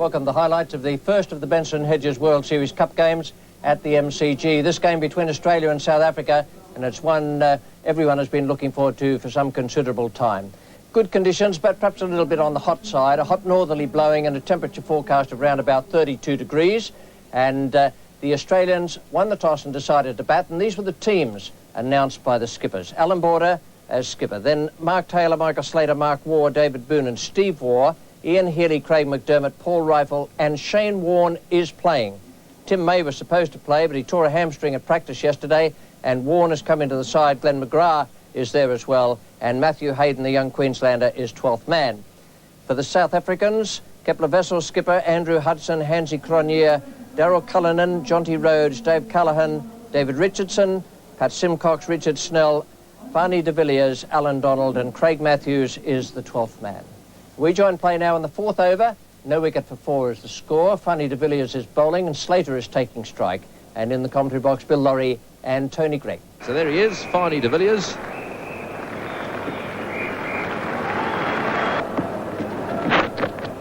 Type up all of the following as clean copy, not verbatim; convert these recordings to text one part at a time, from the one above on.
Welcome to the highlights of the first of the Benson Hedges World Series Cup games at the MCG. This game between Australia and South Africa, and it's one everyone has been looking forward to for some considerable time. Good conditions, but perhaps a little bit on the hot side. A hot northerly blowing and a temperature forecast of around about 32 degrees. And the Australians won the toss and decided to bat, and these were the teams announced by the skippers. Allan Border as skipper. Then Mark Taylor, Michael Slater, Mark Waugh, David BOON and Steve Waugh, Ian Healy, Craig McDermott, Paul Rifle, and Shane Warne is playing. Tim May was supposed to play, but he tore a hamstring at practice yesterday, and Warne has come into the side. Glenn McGrath is there as well, and Matthew Hayden, the young Queenslander, is 12th man. For the South Africans, Kepler Wessel skipper, Andrew Hudson, Hansie Cronje, Darryl Cullinan, Jonty Rhodes, Dave Callaghan, David Richardson, Pat Simcox, Richard Snell, Barney de Villiers, Alan Donald, and Craig Matthews is the 12th man. We join play now in the 4th over. No wicket for 4 is the score. Barney de Villiers is bowling and Slater is taking strike. And in the commentary box, Bill Laurie and Tony Gregg. So there he is, Barney de Villiers.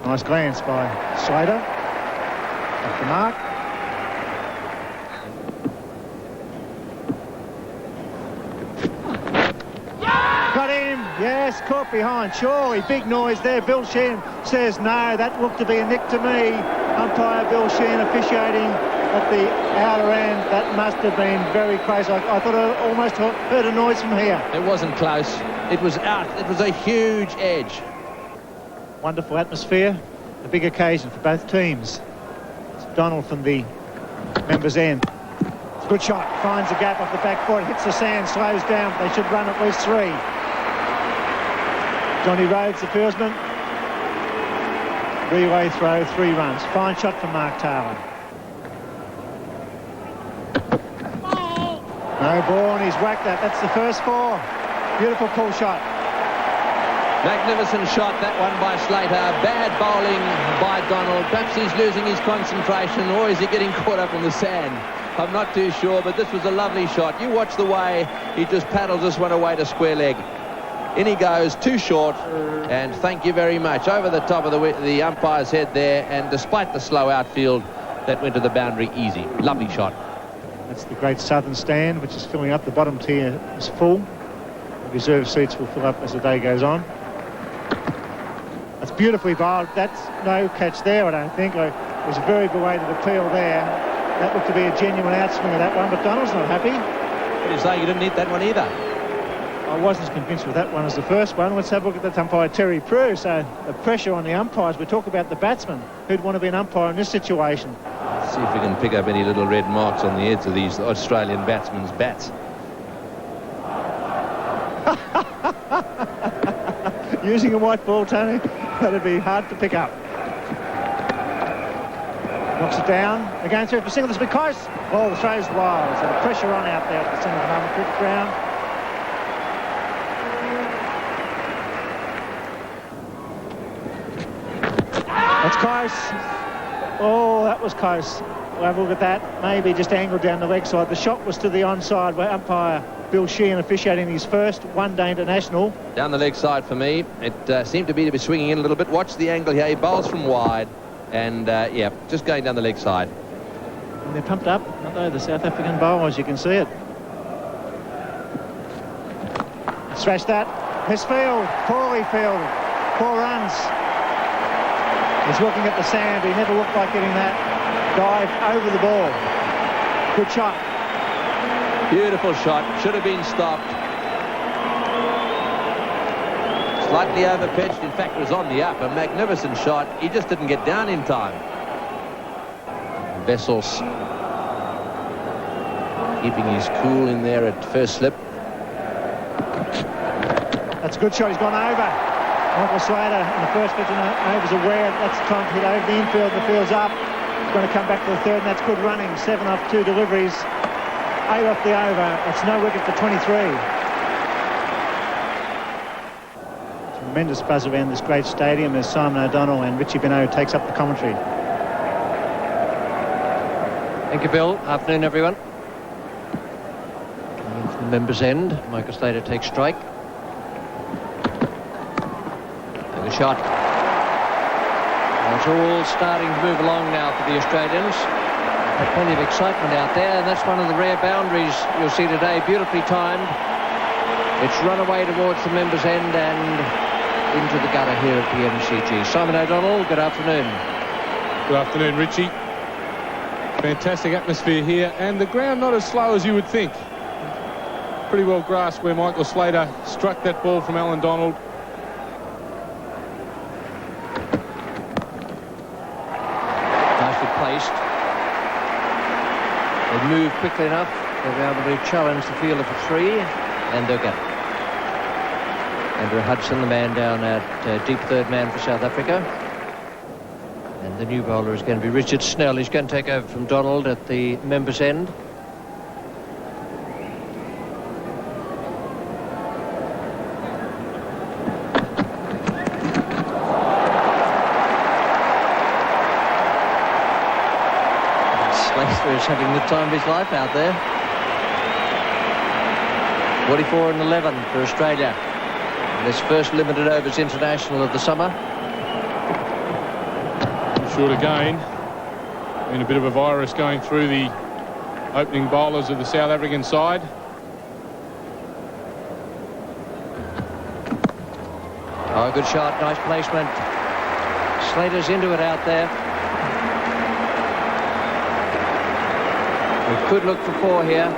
Nice glance by Slater. Off the mark. Got him. Yes, caught behind. Surely, big noise there. Bill Sheehan says no. That looked to be a nick to me. Umpire Bill Sheehan officiating at the outer end. That must have been very close. I thought I almost heard a noise from here. It wasn't close. It was out. It was a huge edge. Wonderful atmosphere. A big occasion for both teams. It's Donald from the members' end. Good shot. Finds a gap off the back foot. Hits the sand. Slows down. They should run at least 3. Johnny Rhodes, the fieldsman. Relay throw, 3 runs. Fine shot from Mark Taylor. No ball, and he's whacked that. That's the first 4. Beautiful pull shot. Magnificent shot, that one by Slater. Bad bowling by Donald. Perhaps he's losing his concentration, or is he getting caught up in the sand? I'm not too sure, but this was a lovely shot. You watch the way he just paddles this one away to square leg. In he goes, too short, and thank you very much. Over the top of the umpire's head there, and despite the slow outfield, that went to the boundary easy. Lovely shot. That's the great southern stand, which is filling up. The bottom tier is full. The reserve seats will fill up as the day goes on. That's beautifully bowled. That's no catch there, I don't think. It was a very belated appeal there. That looked to be a genuine outswing of that one, but Donald's not happy. What are you saying? You didn't hit that one either. I wasn't as convinced with that one as the first one. Let's have a look at that umpire, Terry Prue. So the pressure on the umpires. We talk about the batsman who'd want to be an umpire in this situation. Let's see if we can pick up any little red marks on the heads of these Australian batsmen's bats. Using a white ball, Tony, that'd be hard to pick up. Knocks it down. Again through for single. This will be close. Oh, the throw's wild. So the pressure on out there at the centre of the moment. Cricket ground. That's close. Oh, that was close. We'll have a look at that. Maybe just angled down the leg side. The shot was to the onside where umpire Bill Sheehan officiating his first one-day international. Down the leg side for me. It seemed to be swinging in a little bit. Watch the angle here. He bowls from wide. And, yeah, just going down the leg side. And they're pumped up, aren't they, the South African bowlers? You can see it. Smash that. Misfield. Poorly fielded. 4 runs. He's looking at the sand. He never looked like getting that dive over the ball. Good shot. Beautiful shot. Should have been stopped. Slightly over-pitched. In fact, it was on the up. A magnificent shot. He just didn't get down in time. Vessels keeping his cool in there at first slip. That's a good shot. He's gone over. Michael Slater in the first pitch over is aware that's the time to hit over the infield. The field's up. He's going to come back to the third, and that's good running. 7 off 2 deliveries. 8 off the over. That's no wicket for 23. Tremendous buzz around this great stadium as Simon O'Donnell and Richie Benaud takes up the commentary. Thank you, Bill. Afternoon, everyone. Coming in from the members' end, Michael Slater takes strike. And a shot. It's all starting to move along now for the Australians. Plenty of excitement out there, and that's one of the rare boundaries you'll see today, beautifully timed. It's run away towards the members' end and into the gutter here at the MCG. Simon O'Donnell, good afternoon. Good afternoon, Richie. Fantastic atmosphere here, and the ground not as slow as you would think. Pretty well grasped where Michael Slater struck that ball from Alan Donald. Nicely placed. They move quickly enough. They'll be able to challenge the fielder for three, and they'll get it. Andrew Hudson, the man down at deep third man for South Africa. And the new bowler is going to be Richard Snell. He's going to take over from Donald at the members' end. Slater is having the time of his life out there. 44 and 11 for Australia. This first limited overs international of the summer. Short again. Been a bit of a virus going through the opening bowlers of the South African side. Oh, good shot, nice placement. Slater's into it out there. We could look for four here.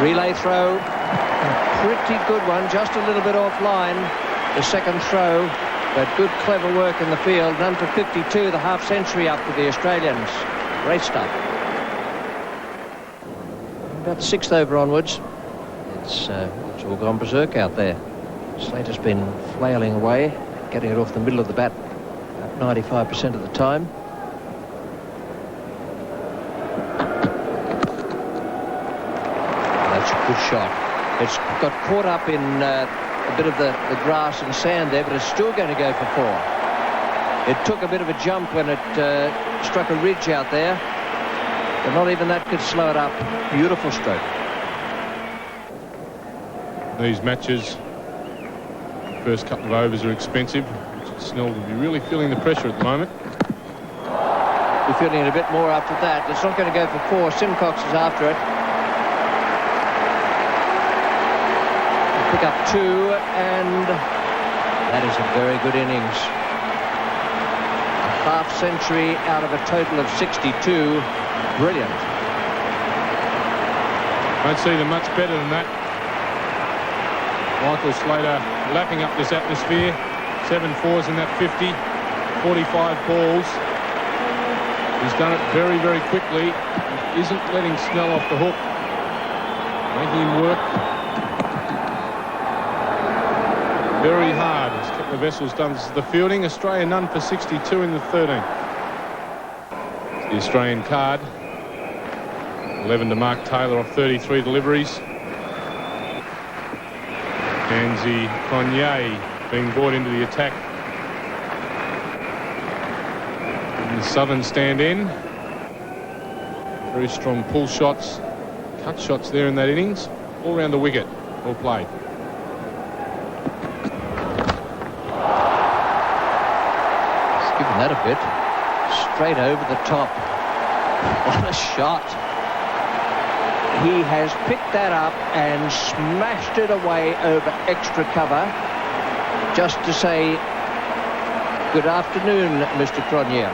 Relay throw. A pretty good one, just a little bit offline. The second throw, but good, clever work in the field. None for 52, the half century up for the Australians. Great stuff. About the sixth over onwards. It's all gone berserk out there. Slater's been flailing away, getting it off the middle of the bat about 95% of the time. That's a good shot. It's got caught up in a bit of the grass and sand there, but it's still going to go for four. It took a bit of a jump when it struck a ridge out there, but not even that could slow it up. Beautiful stroke. These matches, first couple of overs are expensive. Richard Snell will be really feeling the pressure at the moment. We're feeling it a bit more after that. It's not going to go for four. Simcox is after it. Pick up two, and that is a very good innings. A half century out of a total of 62. Brilliant. Don't see them much better than that. Michael Slater lapping up this atmosphere. 7 fours in that 50. 45 balls. He's done it very, very quickly. He isn't letting Snell off the hook. Making him work very hard. He's kept the vessels done. This is the fielding. Australia none for 62 in the 13th. The Australian card. 11 to Mark Taylor off 33 deliveries. HANSIE, CRONJE being brought into the attack. And the southern stand in. Very strong pull shots. Cut shots there in that innings. All around the wicket. All played. That a bit straight over the top. What a shot. He has picked that up and smashed it away over extra cover, just to say good afternoon, Mr. Cronje.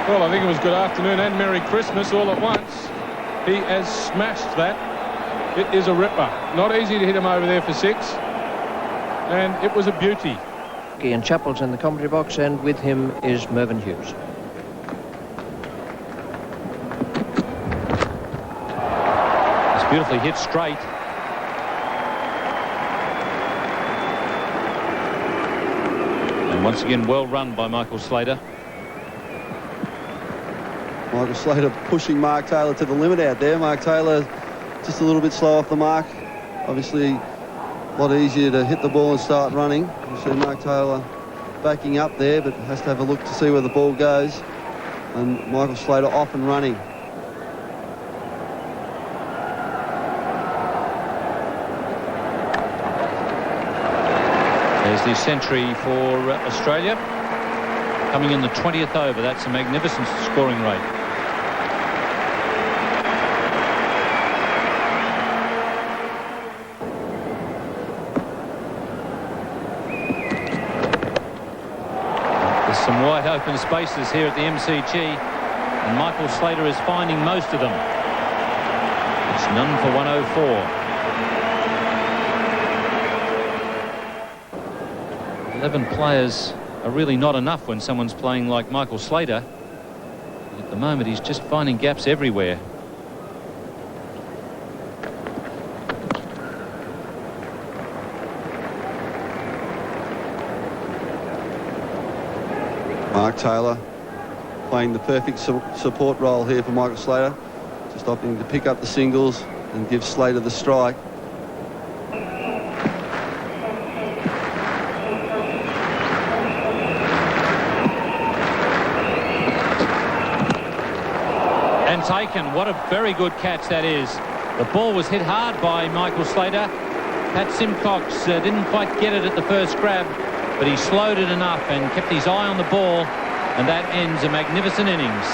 Well, I think it was good afternoon and Merry Christmas all at once. He has smashed that. It is a ripper. Not easy to hit him over there for six, and it was a beauty. Ian Chappell's in the commentary box, and with him is Mervyn Hughes. It's beautifully hit straight. And once again, well run by Michael Slater. Michael Slater pushing Mark Taylor to the limit out there. Mark Taylor just a little bit slow off the mark. Obviously, a lot easier to hit the ball and start running. You see Mark Taylor backing up there, but has to have a look to see where the ball goes. And Michael Slater off and running. There's There's the century for Australia. Coming in the 20th over. That's a magnificent scoring rate. There's some wide open spaces here at the MCG, and Michael Slater is finding most of them. It's none for 104. 11 players are really not enough when someone's playing like Michael Slater. At the moment, he's just finding gaps everywhere. Mark Taylor playing the perfect support role here for Michael Slater, just opting to pick up the singles and give Slater the strike. And taken. What a very good catch that is. The ball was hit hard by Michael Slater. Pat Simcox didn't quite get it at the first grab, but he slowed it enough and kept his eye on the ball, and that ends a magnificent innings.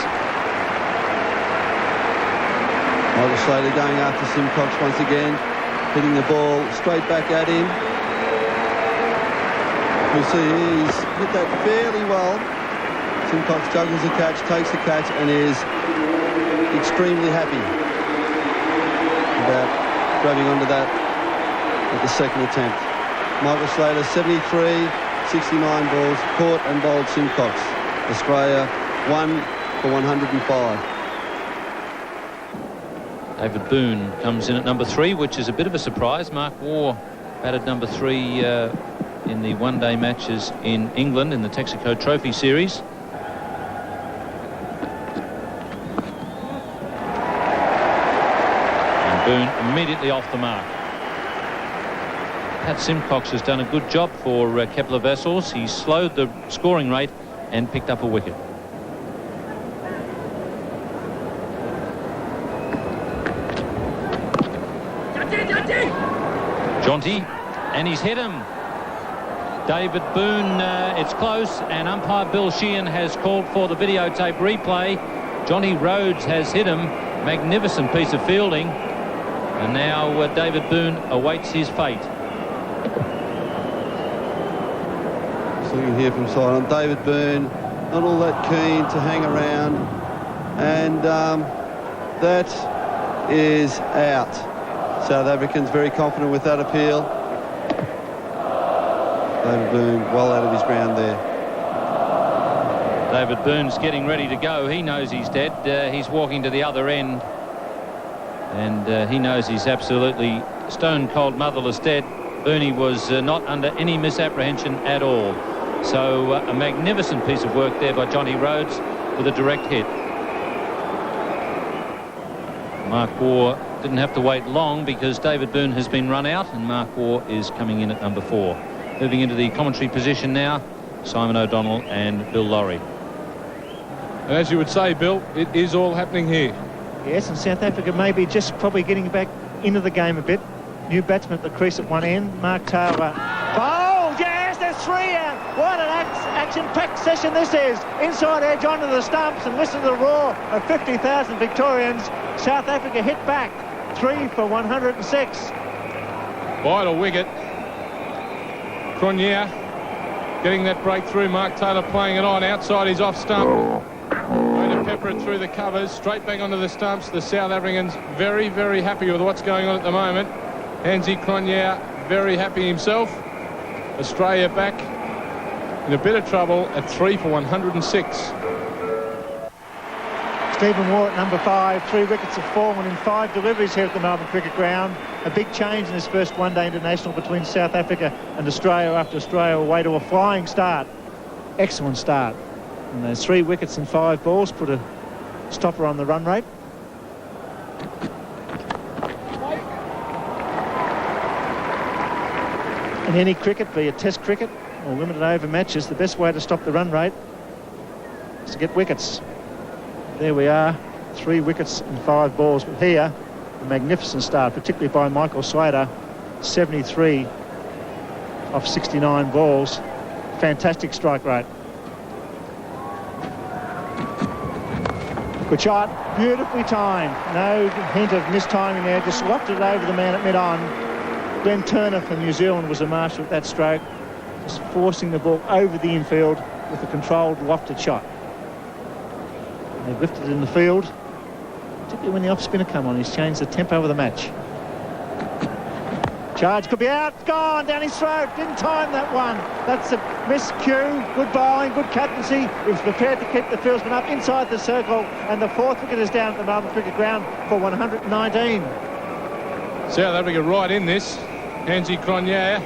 Michael Slater going after Simcox once again, hitting the ball straight back at him. You see he's hit that fairly well. Simcox juggles the catch, takes the catch, and is extremely happy about grabbing onto that at the second attempt. Michael Slater, 73, 69 balls, caught and bowled Simcox. Australia 1 for 105. David Boon comes in at number 3, which is a bit of a surprise. Mark Waugh batted number 3 in the one-day matches in England in the Texaco Trophy Series. And Boon immediately off the mark. Pat Simcox has done a good job for Kepler Vessels. He slowed the scoring rate and picked up a wicket. Jonty, and he's hit him. David Boon, it's close, and umpire Bill Sheehan has called for the videotape replay. Jonty Rhodes has hit him. Magnificent piece of fielding. And now David Boon awaits his fate. Looking here from side on David Boon, not all that keen to hang around, and that is out. South Africans very confident with that appeal. David Boon well out of his ground there. David Boon's getting ready to go. He knows he's dead. He's walking to the other end, and he knows he's absolutely stone cold motherless dead. Boonie was not under any misapprehension at all. So a magnificent piece of work there by Jonty Rhodes with a direct hit. Mark Waugh didn't have to wait long because David Boon has been run out, and Mark Waugh is coming in at number 4. Moving into the commentary position now, Simon O'Donnell and Bill Laurie. And as you would say, Bill, it is all happening here. Yes, and South Africa maybe just probably getting back into the game a bit. New batsman at the crease at one end, Mark Taylor. Oh, yes, there's 3 out. What an action-packed session this is. Inside edge onto the stumps, and listen to the roar of 50,000 Victorians. South Africa hit back, 3 for 106. Vital wicket. CRONJE getting that breakthrough. Mark Taylor playing it on outside his off stump. Going to pepper it through the covers, straight back onto the stumps. The South Africans very, very happy with what's going on at the moment. HANSIE CRONJE very happy himself. Australia back in a bit of trouble at 3 for 106. Stephen Waugh at number 5, 3 wickets have fallen in 5 deliveries here at the Melbourne Cricket Ground. A big change in this first one-day international between South Africa and Australia after Australia away to a flying start. Excellent start. And those 3 wickets and 5 balls put a stopper on the run rate. In any cricket, be it test cricket or limited over matches, the best way to stop the run rate is to get wickets. There we are, 3 wickets and 5 balls. But here, a magnificent start, particularly by Michael Slater, 73 off 69 balls. Fantastic strike rate. Good shot, beautifully timed. No hint of mistiming there, just wafted it over the man at mid-on. Glenn Turner from New Zealand was the master at that stroke, just forcing the ball over the infield with a controlled wafted shot. And they've lifted it in the field, particularly when the off-spinner come on. He's changed the tempo of the match. Charge could be out, gone down his throat, didn't time that one. That's a miscue, good bowling, good captaincy. He was prepared to keep the fieldsman up inside the circle, and the 4th wicket is down at the Melbourne Cricket Ground for 119. South Africa right in this. HANSIE, CRONJE.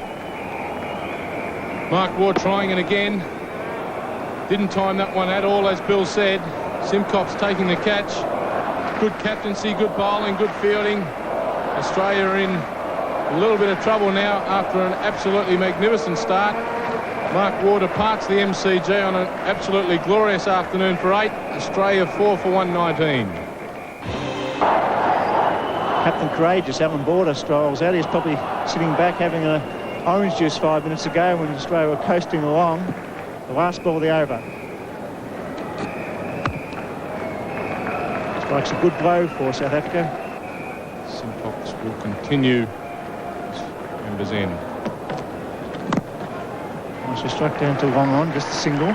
Mark Ward trying it again. Didn't time that one at all, as Bill said. Simcox taking the catch. Good captaincy, good bowling, good fielding. Australia are in a little bit of trouble now after an absolutely magnificent start. Mark Ward departs the MCG on an absolutely glorious afternoon for 8. Australia 4 for 119. Captain Courageous, Alan Border, strolls out. He's probably sitting back having an orange juice 5 minutes ago when Australia were coasting along. The last ball of the over. Strikes a good blow for South Africa. Simcox will continue members in. Nicely struck down to long on, just a single.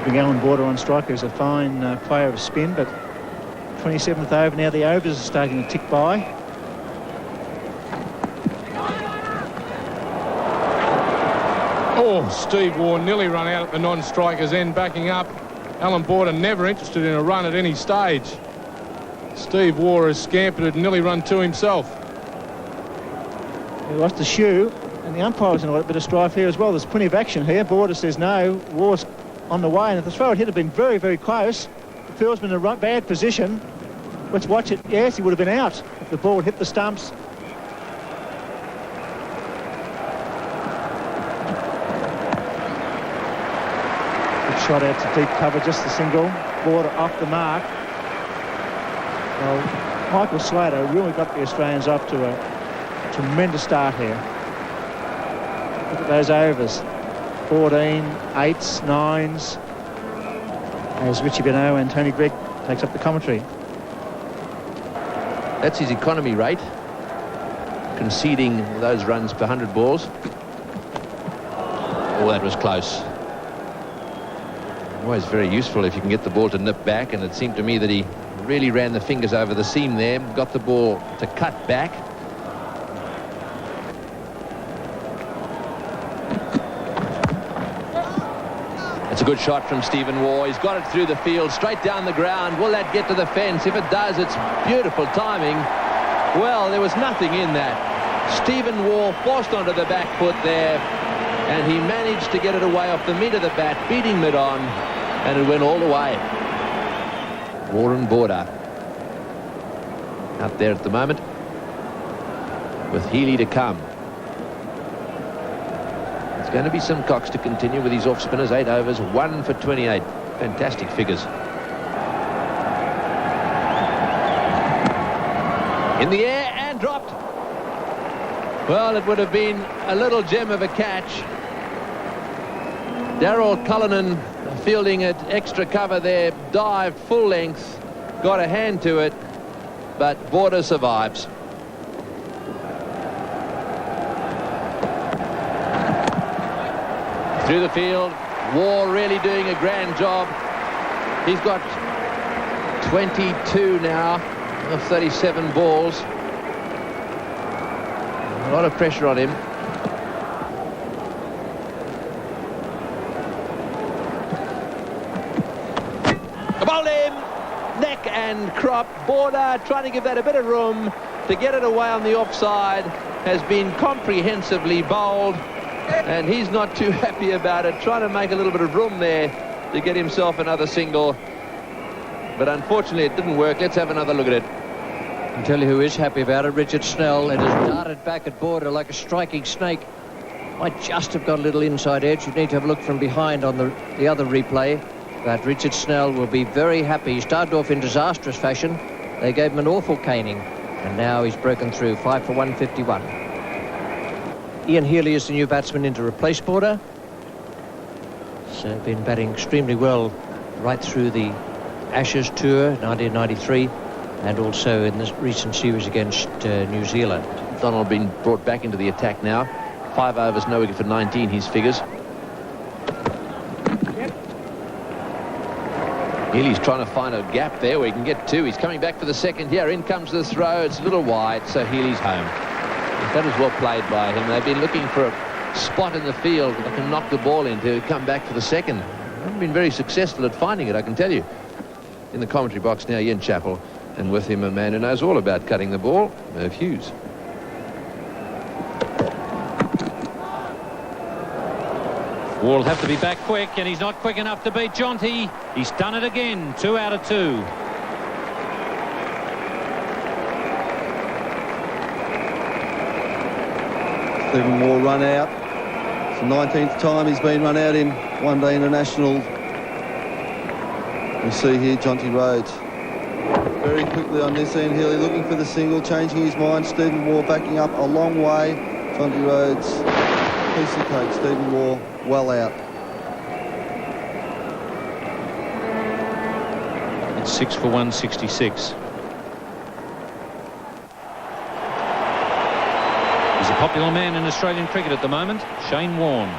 Big Alan Border on strike, who's a fine player of spin, but 27th over now, the overs are starting to tick by. Oh, Steve Waugh nearly run out at the non-striker's end, backing up. Alan Border never interested in a run at any stage. Steve Waugh has scampered it and nearly run to himself. He lost the shoe, and the umpire was in a little bit of strife here as well. There's plenty of action here. Border says no. Waugh's on the way, and if the throw had been very, very close, the fieldsman in a bad position. Let's watch it. Yes, he would have been out if the ball had hit the stumps. Good shot out to deep cover, just the single. Border off the mark. Well, Michael Slater really got the Australians off to a tremendous start here. Look at those overs. 14, 8s, 9s. As Richie Benaud and Tony Gregg takes up the commentary. That's his economy rate, conceding those runs per 100 balls. Oh, that was close. Always very useful if you can get the ball to nip back, and it seemed to me that he really ran the fingers over the seam there, got the ball to cut back. It's a good shot from Stephen Waugh. He's got it through the field, straight down the ground. Will that get to the fence? If it does, it's beautiful timing. Well, there was nothing in that. Stephen Waugh forced onto the back foot there, and he managed to get it away off the meat of the bat, beating mid-on, and it went all the way. Warren Border out there at the moment, with Healy to come. It's going to be Simcox to continue with his off-spinners. 8 overs, 1 for 28. Fantastic figures. In the air and dropped. Well, it would have been a little gem of a catch. Darryl Cullinan fielding at extra cover there, dived full length, got a hand to it, but Border survives. Through the field, Waugh really doing a grand job. He's got 22 now of 37 balls. A lot of pressure on him. Bowled him! Neck and crop. Border trying to give that a bit of room to get it away on the offside. Has been comprehensively bowled. And he's not too happy about it, trying to make a little bit of room there to get himself another single. But unfortunately, it didn't work. Let's have another look at it. I can tell you who is happy about it. Richard Snell. It has darted back at Border like a striking snake. Might just have got a little inside edge. You need to have a look from behind on the other replay. But Richard Snell will be very happy. He started off in disastrous fashion. They gave him an awful caning. And now he's broken through. 5 for 151. Ian Healy is the new batsman in to replace Border. He's been batting extremely well right through the Ashes tour 1993 and also in this recent series against New Zealand. Donald being brought back into the attack now. 5 overs, no wicket for 19, his figures. Healy's trying to find a gap there where he can get 2. He's coming back for the second here. In comes the throw. It's a little wide, so Healy's home. That was well played by him. They've been looking for a spot in the field that can knock the ball in to come back for the second. They haven't been very successful at finding it, I can tell you. In the commentary box now, Ian Chappell, and with him a man who knows all about cutting the ball, Merv Hughes. Will have to be back quick, and he's not quick enough to beat Jonty. He's done it again. 2 out of 2. Stephen Waugh run out. It's the 19th time he's been run out in one-day international. We see here Jonty Rhodes very quickly on this end. Healy looking for the single, changing his mind. Stephen Waugh backing up a long way. Jonty Rhodes, piece of cake. Stephen Waugh well out. It's 6 for 166. He's a popular man in Australian cricket at the moment, Shane Warne.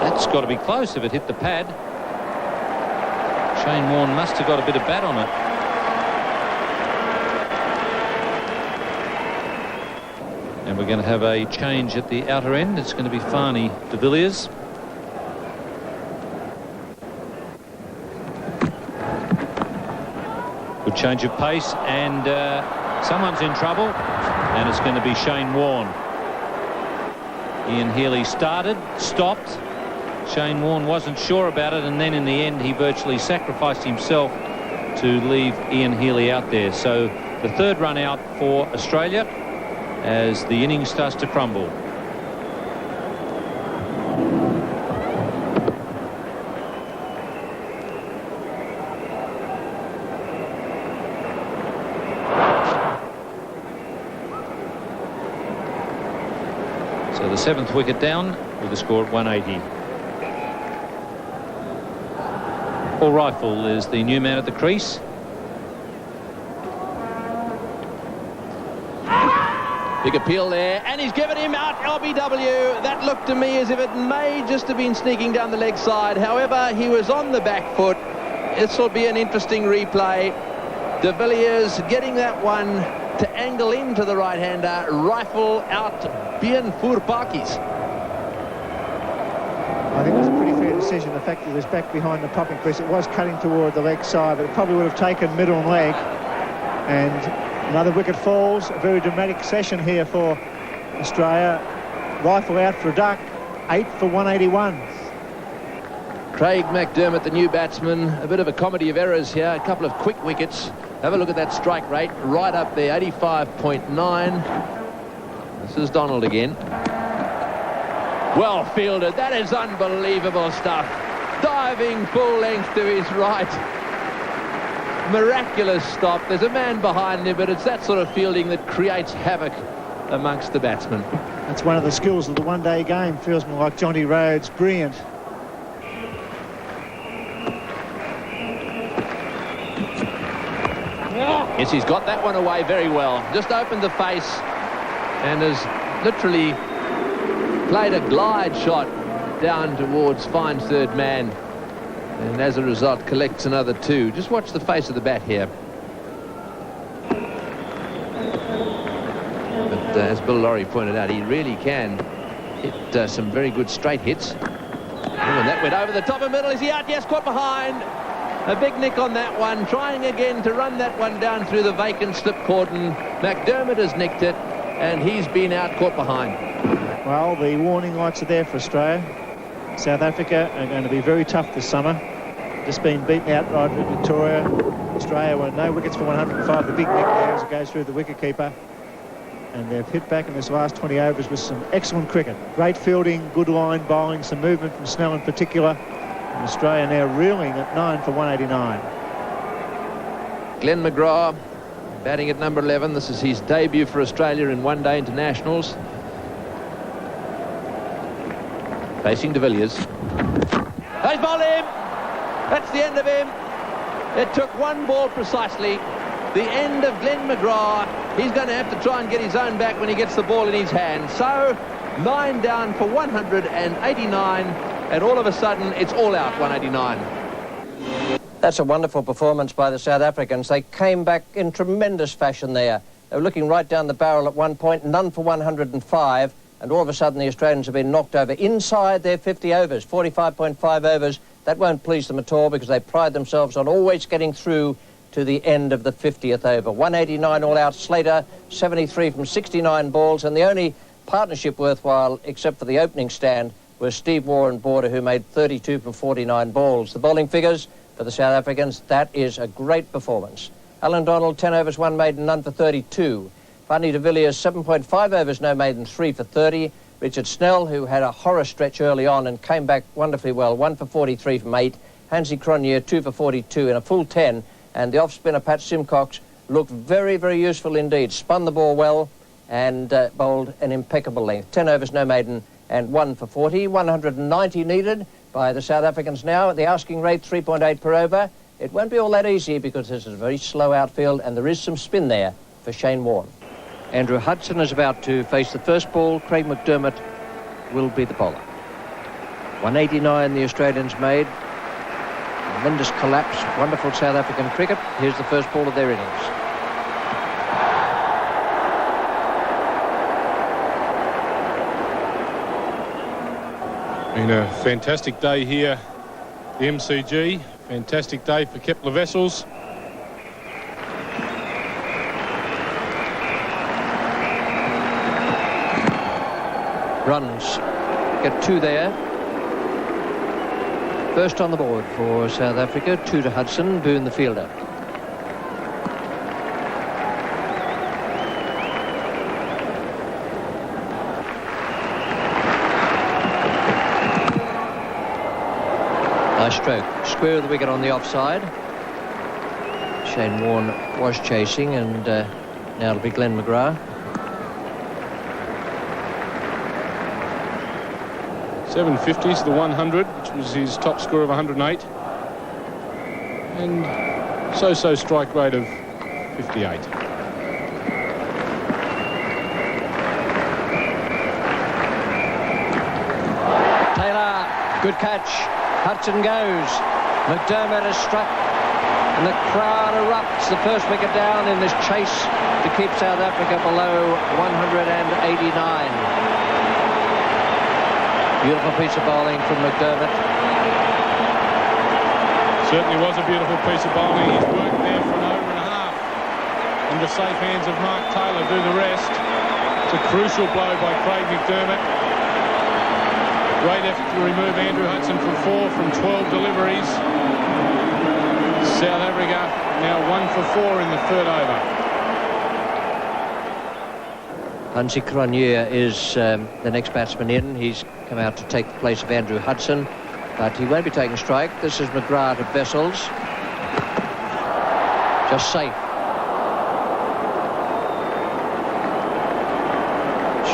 That's got to be close if it hit the pad. Shane Warne must have got a bit of bat on it. And we're going to have a change at the outer end. It's going to be Farney de Villiers. Good change of pace, and someone's in trouble, and it's going to be Shane Warne. Ian Healy started, stopped. Shane Warne wasn't sure about it, and then in the end he virtually sacrificed himself to leave Ian Healy out there. So the 3rd run out for Australia as the innings starts to crumble. So the 7th wicket down with the score at 180. Paul Rifle is the new man at the crease. Big appeal there, and he's given him out LBW. That looked to me as if it may just have been sneaking down the leg side. However, he was on the back foot. This will be an interesting replay. De Villiers getting that one to angle into the right-hander. Rifle out bien voor Parkies. I think it was a pretty fair decision, the fact that he was back behind the popping crease. It was cutting toward the leg side, but it probably would have taken middle and leg. And another wicket falls. A very dramatic session here for Australia. Rifle out for a duck. 8 for 181. Craig McDermott, the new batsman. A bit of a comedy of errors here. A couple of quick wickets. Have a look at that strike rate. Right up there, 85.9. This is Donald again. Well fielded. That is unbelievable stuff. Diving full length to his right. Miraculous stop. There's a man behind him, but it's that sort of fielding that creates havoc amongst the batsmen. That's one of the skills of the one-day game. Feels more like Jonty Rhodes. Brilliant. Yes, he's got that one away very well. Just opened the face and has literally played a glide shot down towards Fine's 3rd man, and as a result collects another 2. Just watch the face of the bat here. But as Bill Laurie pointed out, he really can hit some very good straight hits. And that went over the top of middle. Is he out? Yes, caught behind. A big nick on that one, trying again to run that one down through the vacant slip cordon. McDermott has nicked it, and he's been out, caught behind. Well, the warning lights are there for Australia. South Africa are going to be very tough this summer. Just been beaten outright in Victoria. Australia were no wickets for 105. The big nick there as it goes through the wicketkeeper. And they've hit back in this last 20 overs with some excellent cricket. Great fielding, good line bowling, some movement from Snell in particular. And Australia now reeling at 9 for 189. Glenn McGrath batting at number 11. This is his debut for Australia in one-day internationals. Facing de Villiers. He's bowled him! That's the end of him. It took one ball precisely. The end of Glenn McGrath. He's going to have to try and get his own back when he gets the ball in his hand. So, 9 down for 189, and all of a sudden, it's all out, 189. That's a wonderful performance by the South Africans. They came back in tremendous fashion there. They were looking right down the barrel at one point, none for 105, and all of a sudden the Australians have been knocked over inside their 50 overs, 45.5 overs. That won't please them at all because they pride themselves on always getting through to the end of the 50th over. 189 all out. Slater, 73 from 69 balls, and the only partnership worthwhile, except for the opening stand, was Steve Waugh and Border, who made 32 from 49 balls. The bowling figures for the South Africans, that is a great performance. Alan Donald, 10 overs, 1 maiden, none for 32. Barney de Villiers, 7.5 overs, no maiden, 3 for 30. Richard Snell, who had a horror stretch early on and came back wonderfully well, 1 for 43 from 8. HANSIE CRONJE, 2 for 42 in a full 10. And the off-spinner, Pat Simcox, looked very, very useful indeed. Spun the ball well and bowled an impeccable length. 10 overs, no maiden, and 1 for 40. 190 needed by the South Africans now at the asking rate, 3.8 per over. It won't be all that easy because this is a very slow outfield and there is some spin there for Shane Warne. Andrew Hudson is about to face the first ball. Craig McDermott will be the bowler. 189 the Australians made. Tremendous collapse. Wonderful South African cricket. Here's the first ball of their innings. Been a fantastic day here, the MCG. Fantastic day for Kepler Vessels. Runs. Get 2 there. First on the board for South Africa, 2 to Hudson, Boone the fielder. Nice stroke. Square of the wicket on the offside. Shane Warne was chasing, and now it'll be Glenn McGrath. 750s, the 100, which was his top score of 108. And so-so strike rate of 58. Taylor, good catch. Hudson goes. McDermott has struck, and the crowd erupts. The first wicket down in this chase to keep South Africa below 189. Beautiful piece of bowling from McDermott. Certainly was a beautiful piece of bowling. He's worked there for an over and a half. In the safe hands of Mark Taylor do the rest. It's a crucial blow by Craig McDermott. Great effort to remove Andrew Hudson from 4 from 12 deliveries. South Africa now 1 for 4 in the third over. HANSIE CRONJE is the next batsman in. He's come out to take the place of Andrew Hudson, but he won't be taking strike. This is McGrath at Vessels. Just safe.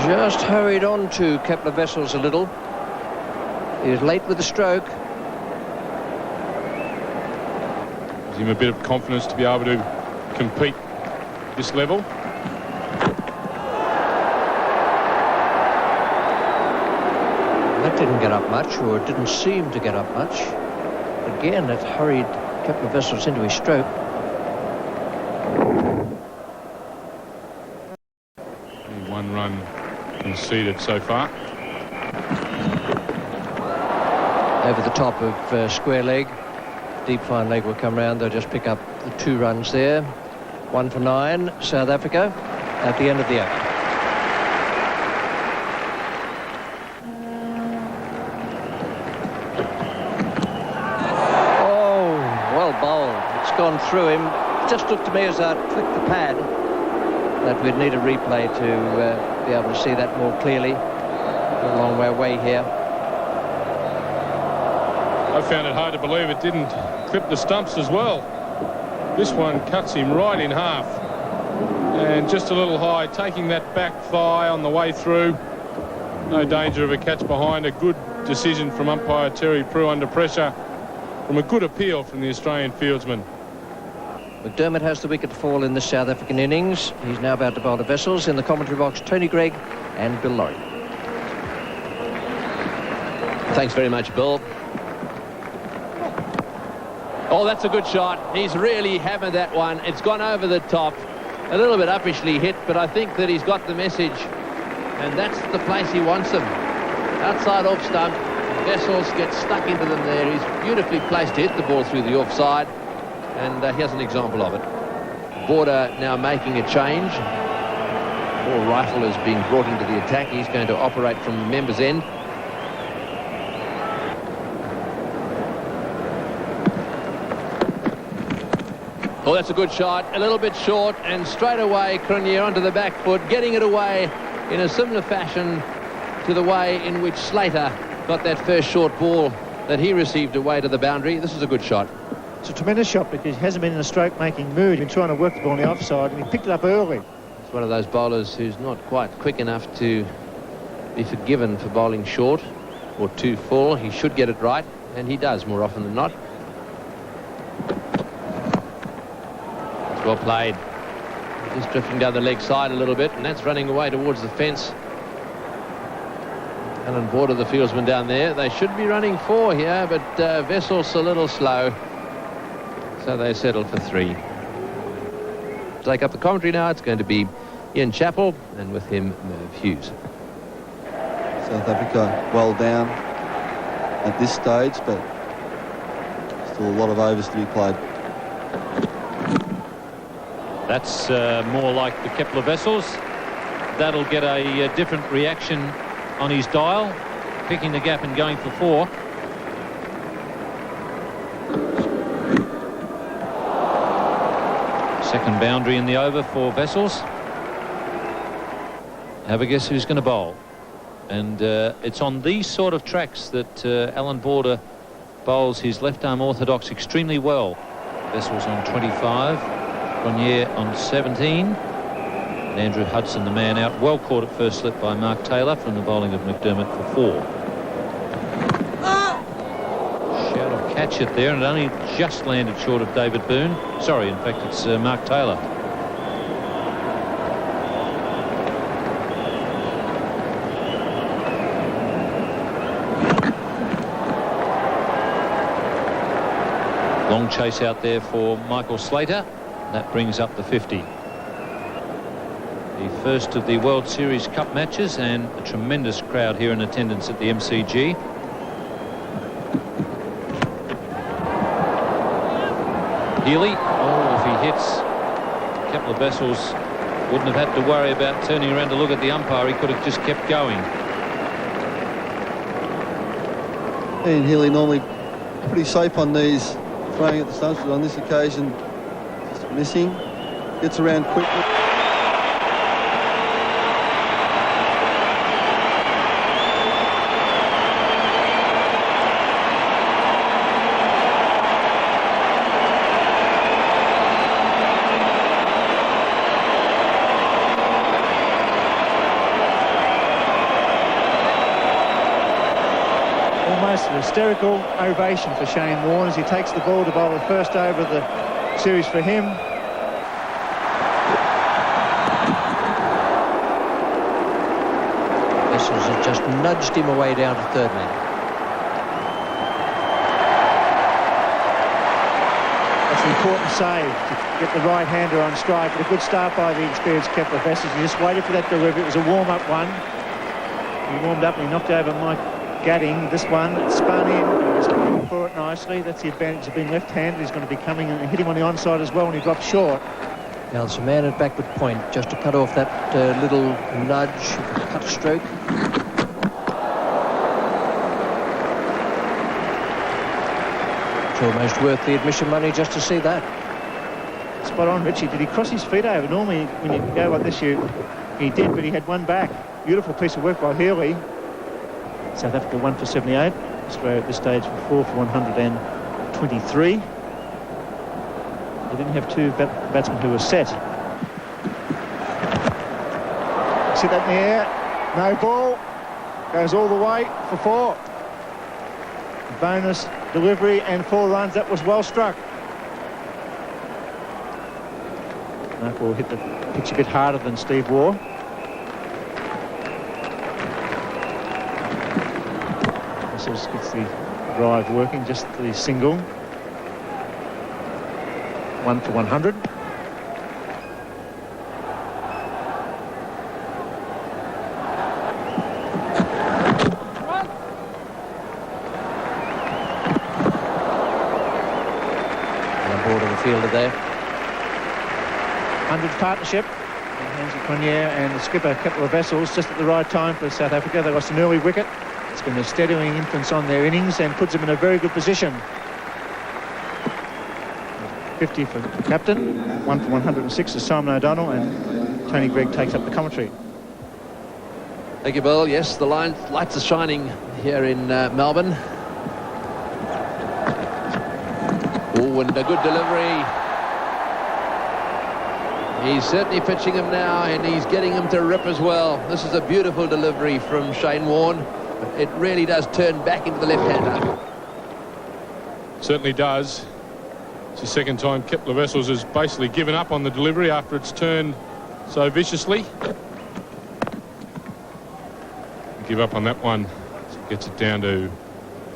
Just hurried on to Kepler Vessels a little. He was late with the stroke. Gives him a bit of confidence to be able to compete at this level. That didn't get up much, or it didn't seem to get up much. Again, it hurried Kepler Vessels into his stroke. Only 1 run conceded so far. Over the top of square leg. Deep fine leg will come round. They'll just pick up the 2 runs there. 1 for 9, South Africa, at the end of the over. Oh, well bowled. It's gone through him. It just looked to me as I flicked the pad that we'd need a replay to be able to see that more clearly. A long way away here. I found it hard to believe it didn't clip the stumps as well. This one cuts him right in half. And just a little high, taking that back thigh on the way through. No danger of a catch behind. A good decision from umpire Terry Prue under pressure from a good appeal from the Australian fieldsman. McDermott has the wicket fall in the South African innings. He's now about to bowl to Wessels. In the commentary box, Tony Gregg and Bill Laurie. Thanks very much, Bill. Oh, that's a good shot. He's really hammered that one. It's gone over the top. A little bit uppishly hit, but I think that he's got the message. And that's the place he wants them. Outside off stump. Wessels gets stuck into them there. He's beautifully placed to hit the ball through the offside. And here's an example of it. Border now making a change. More rifle is being brought into the attack. He's going to operate from the member's end. Oh, that's a good shot. A little bit short, and straight away CRONJE onto the back foot, getting it away in a similar fashion to the way in which Slater got that first short ball that he received away to the boundary. This is a good shot. It's a tremendous shot because he hasn't been in a stroke-making mood. He's been trying to work the ball on the offside, and he picked it up early. It's one of those bowlers who's not quite quick enough to be forgiven for bowling short or too full. He should get it right, and he does more often than not. It's well played. Just drifting down the leg side a little bit, and that's running away towards the fence. Allan Border, the fieldsman down there. They should be running 4 here, but Wessels a little slow. So they settle for 3. Take up the commentary now. It's going to be Ian Chappell, and with him, Merv Hughes. South Africa well down at this stage, but still a lot of overs to be played. That's more like the Kepler Wessels. That'll get a different reaction on his dial, picking the gap and going for 4. Second boundary in the over for Wessels. Have a guess who's going to bowl. And it's on these sort of tracks that Allan Border bowls his left-arm orthodox extremely well. Wessels on 25, CRONJE on 17. And Andrew Hudson, the man out, well caught at first slip by Mark Taylor from the bowling of McDermott for 4. Shout of catch it there, and it only just landed short of David Boone. Sorry, in fact, it's Mark Taylor. Long chase out there for Michael Slater. That brings up the 50. The first of the World Series Cup matches, and a tremendous crowd here in attendance at the MCG. Healy, oh, if he hits Kepler Wessels, wouldn't have had to worry about turning around to look at the umpire. He could have just kept going. Ian Healy normally pretty safe on these, throwing at the stumps, but on this occasion just missing. Gets around quickly. Hysterical ovation for Shane Warne as he takes the ball to bowl the first over of the series for him. Wessels has just nudged him away down to third man. That's an important save to get the right-hander on strike, but a good start by the experienced Kepler Wessels. He just waited for that to rev. It was a warm-up one. He warmed up and he knocked over Mike Gadding. This one spun in, he's coming for it nicely. That's the advantage of being left-handed. He's going to be coming and hit him on the onside as well, and he dropped short. Now it's a man at backward point just to cut off that little nudge, cut stroke. It's almost worth the admission money just to see that. Spot on, Richie. Did he cross his feet over? Normally when you go like this, he did, but he had one back. Beautiful piece of work by Healy. South Africa 1 for 78. Australia at this stage for 4 for 123. They didn't have two batsmen who were set. See that in the air? No ball. Goes all the way for 4. Bonus delivery and 4 runs. That was well struck. No ball hit the pitch a bit harder than Steve Waugh. This gets the drive working, just the single. 1 for 100. Fielder there. 100 partnership. HANSIE, CRONJE and the skipper, a couple of vessels, just at the right time for South Africa. They lost an early wicket. It's been a steadying influence on their innings and puts them in a very good position. 50 for the captain, 1 for 106 is Simon O'Donnell, and Tony Greig takes up the commentary. Thank you, Bill. Yes, the lights are shining here in Melbourne. Oh, and a good delivery. He's certainly pitching him now, and he's getting him to rip as well. This is a beautiful delivery from Shane Warne. It really does turn back into the left-hander. Certainly does. It's the second time Kepler Vessels has basically given up on the delivery after it's turned so viciously. Give up on that one. So gets it down to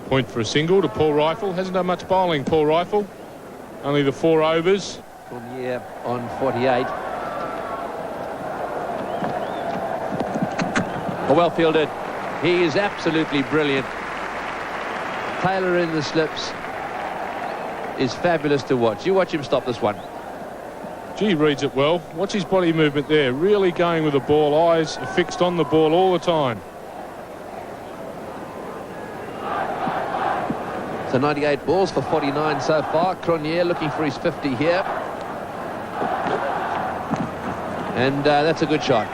point for a single to Paul Rifle. Hasn't done much bowling, Paul Rifle. Only the 4 overs. Yeah, on 48. Well fielded. He is absolutely brilliant. Taylor in the slips is fabulous to watch. You watch him stop this one. Gee, reads it well. Watch his body movement there. Really going with the ball. Eyes are fixed on the ball all the time. So 98 balls for 49 so far. CRONJE looking for his 50 here. And that's a good shot.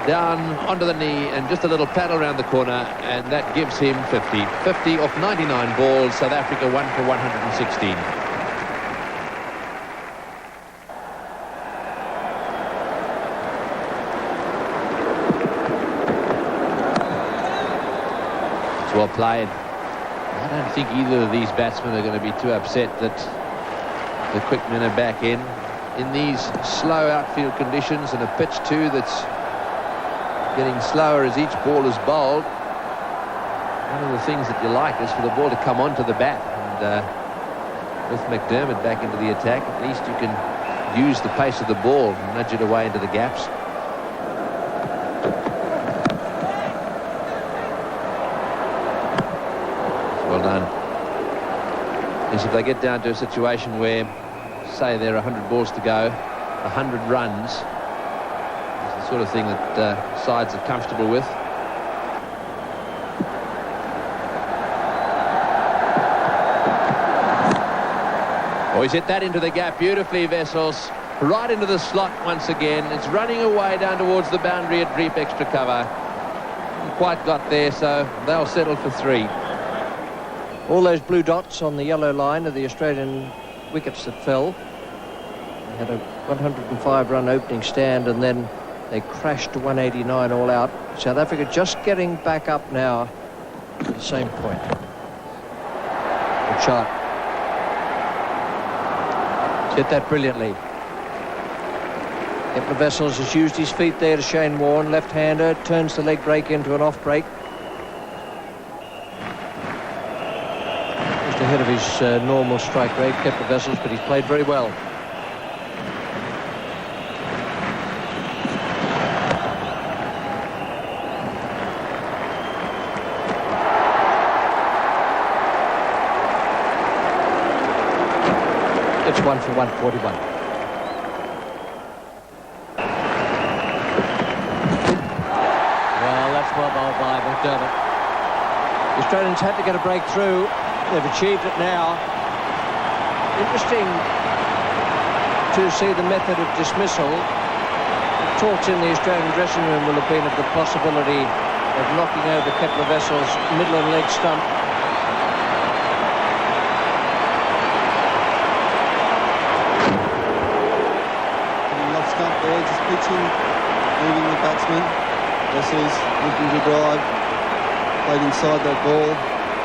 Down onto the knee and just a little paddle around the corner, and that gives him 50. 50 off 99 balls. South Africa 1 for 116. It's well played. I don't think either of these batsmen are going to be too upset that the quick men are back in these slow outfield conditions, and a pitch too that's getting slower as each ball is bowled. One of the things that you like is for the ball to come onto the bat, and with McDermott back into the attack, at least you can use the pace of the ball and nudge it away into the gaps. Well done. Is if they get down to a situation where, say, there are 100 balls to go, 100 runs is the sort of thing that sides are comfortable with. Oh, he's hit that into the gap beautifully, Vessels. Right into the slot once again. It's running away down towards the boundary at deep extra cover. Not quite got there, so they'll settle for 3. All those blue dots on the yellow line are the Australian wickets that fell. They had a 105-run opening stand, and then they crashed to 189 all out. South Africa just getting back up now to the same point. Good shot. Hit that brilliantly. Kepler Vessels has used his feet there to Shane Warne, left-hander, turns the leg break into an off break. Just ahead of his normal strike rate, Kepler Vessels, but he's played very well. It's 1 for 141. Well, that's well bowled by McDermott. The Australians had to get a breakthrough. They've achieved it now. Interesting to see the method of dismissal. Talks in the Australian dressing room will have been of the possibility of knocking over Kepler Vessels' middle and leg stump batsman. Vessels looking to drive. Played inside that ball.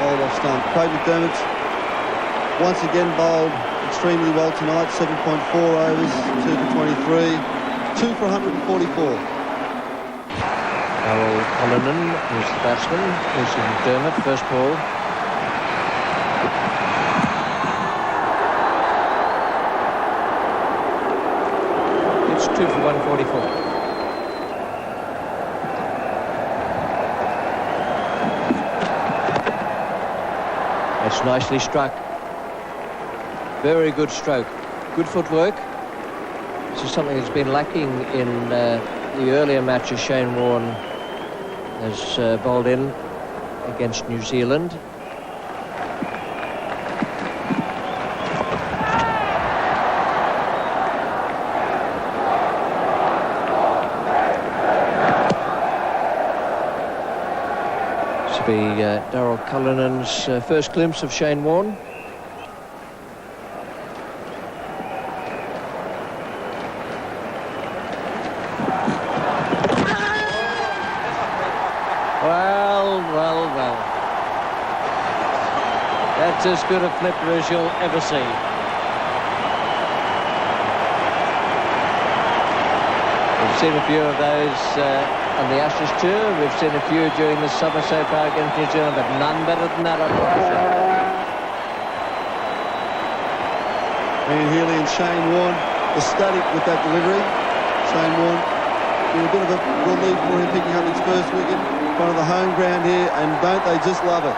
Bowled off stump. Craig McDermott once again bowled extremely well tonight. 7.4 overs, 2 for 23. 2 for 144. Darryl Cullinan is the batsman. Here's McDermott, first ball. It's 2 for 144. That's nicely struck. Very good stroke. Good footwork. This is something that's been lacking in the earlier matches. Shane Warne has bowled in against New Zealand. This will be Darryl Cullinan's first glimpse of Shane Warne. Well. That's as good a flipper as you'll ever see. We've seen a few of those on the Ashes tour. We've seen a few during the summer so far against New Zealand, but none better than that on the Ian Healy and Shane Warne ecstatic with that delivery. Shane Warne been a bit of a relief for him picking up his first wicket in front of the home ground here, and don't they just love it?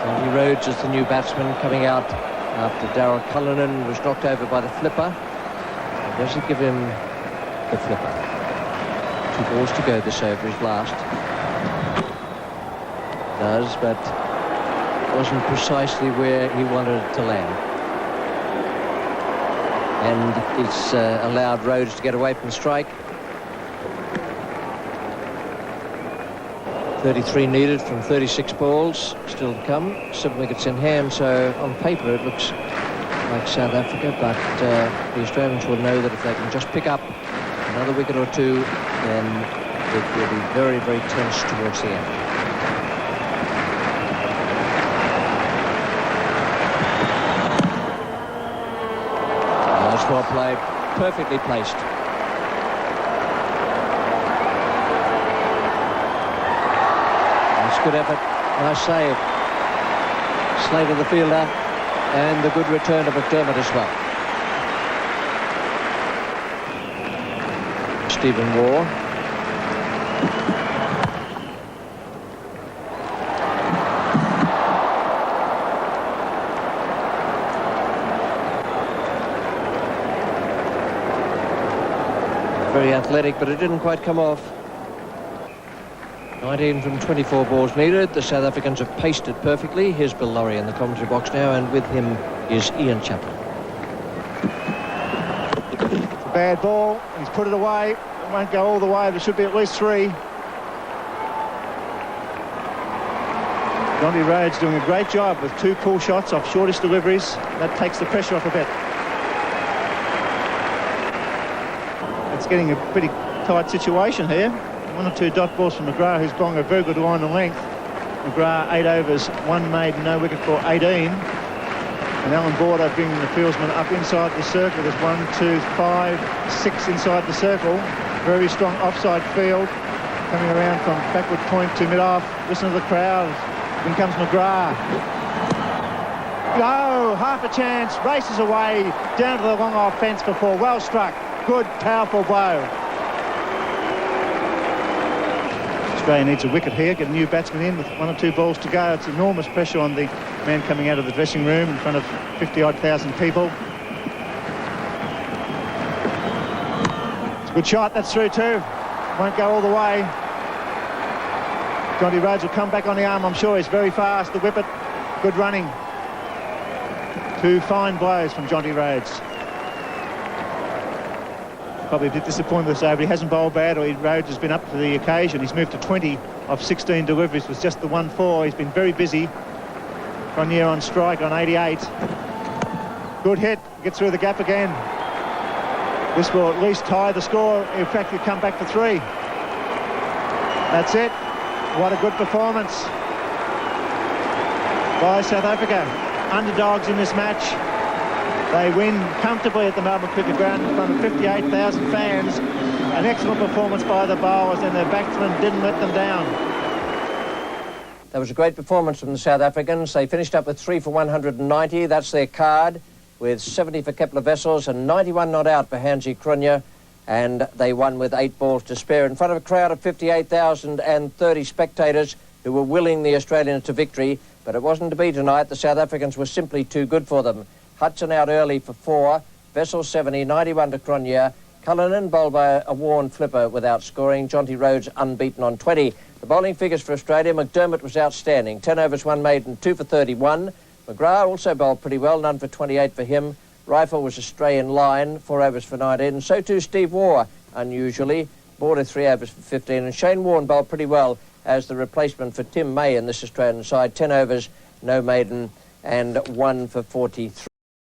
Andy Rhodes is the new batsman coming out after Darryl Cullinan was knocked over by the flipper. Does it give him the flipper? 2 balls to go this over his last. Does, but wasn't precisely where he wanted it to land. And it's allowed Rhodes to get away from the strike. 33 needed from 36 balls, still to come. 7 wickets in hand, so on paper it looks like South Africa, but the Australians will know that if they can just pick up another wicket or two, then it will be very, very tense towards the end. Nice well played, perfectly placed. Good effort, nice save. Slater the fielder, and the good return of McDermott as well. Stephen Waugh. Very athletic, but it didn't quite come off. 19 from 24 balls needed. The South Africans have paced it perfectly. Here's Bill Laurie in the commentary box now, and with him is Ian Chaplin. It's a bad ball. He's put it away. It won't go all the way. There should be at least 3. Jonty Rhodes doing a great job with 2 pull shots off shortish deliveries. That takes the pressure off a bit. It's getting a pretty tight situation here. 1 or 2 dot balls from McGrath, who's bowling a very good line and length. McGrath 8 overs, 1 made, no wicket for 18. And Alan Border bringing the fieldsman up inside the circle. There's 1, 2, 5, 6 inside the circle. Very strong offside field. Coming around from backward point to mid-off. Listen to the crowd. In comes McGrath. Oh, half a chance. Races away down to the long off fence for 4. Well struck. Good, powerful blow. Australia needs a wicket here, get a new batsman in with 1 or 2 balls to go. It's enormous pressure on the man coming out of the dressing room in front of 50-odd thousand people. It's a good shot, that's through too. Won't go all the way. Jonty Rhodes will come back on the arm, I'm sure. He's very fast, the whippet. Good running. 2 fine blows from Jonty Rhodes. Probably a bit disappointed with this over. He hasn't bowled bad, or Rhodes has been up to the occasion. He's moved to 20 of 16 deliveries with just the 1-4. He's been very busy. Cronje on strike on 88. Good hit, get through the gap again. This will at least tie the score. In fact, it'll come back for 3. That's it. What a good performance by South Africa. Underdogs in this match. They win comfortably at the Melbourne Cricket Ground in front of 58,000 fans. An excellent performance by the bowlers, and their batsmen didn't let them down. That was a great performance from the South Africans. They finished up with 3 for 190. That's their card, with 70 for Kepler Wessels and 91 not out for HANSIE CRONJE. And they won with 8 balls to spare in front of a crowd of 58,030 spectators who were willing the Australians to victory. But it wasn't to be tonight. The South Africans were simply too good for them. Hudson out early for 4. Wessels 70, 91 to CRONJE. Cullinan bowled by a WARNE flipper without scoring. Jonty Rhodes unbeaten on 20. The bowling figures for Australia, McDermott was outstanding. 10 overs, 1 maiden, 2 for 31. McGrath also bowled pretty well, none for 28 for him. Rifle was astray in line, 4 overs for 19. And so too Steve Waugh, unusually. Border 3 overs for 15. And Shane Warne bowled pretty well as the replacement for Tim May in this Australian side. 10 overs, no maiden, and 1 for 43.